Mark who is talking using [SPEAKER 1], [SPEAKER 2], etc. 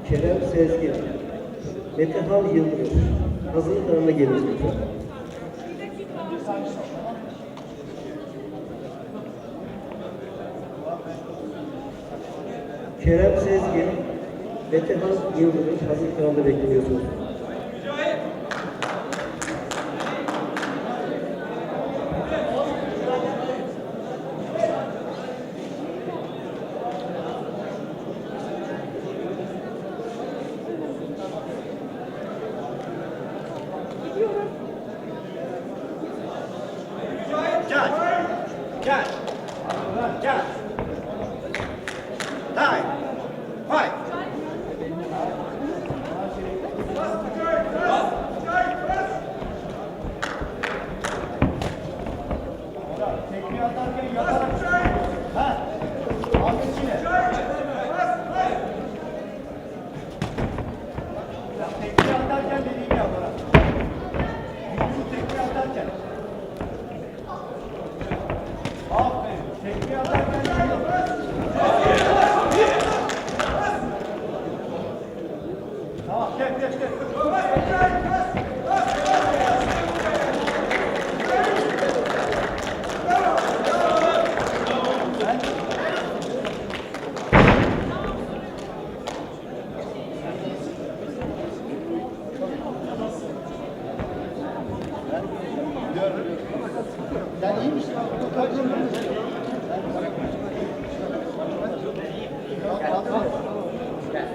[SPEAKER 1] Kerem Sezgin, Metehan Yıldırım. Hazırlıklarına gelin lütfen. Kerem Sezgin, Metehan Yıldırım hazırlıklarında bekliyorsunuz.
[SPEAKER 2] Gel. Gel. Gel. Time. Fight. Tekmeyi atarken yatarak. Ha. Ahmet yine. Tekmeyi atarken dediğimi yaparak. Yumruğu tekmeyi atarken. Aferin. Tekmeyi atarken dediğimi yaparak. Tamam. Gel. Sen iyi misin? Gel.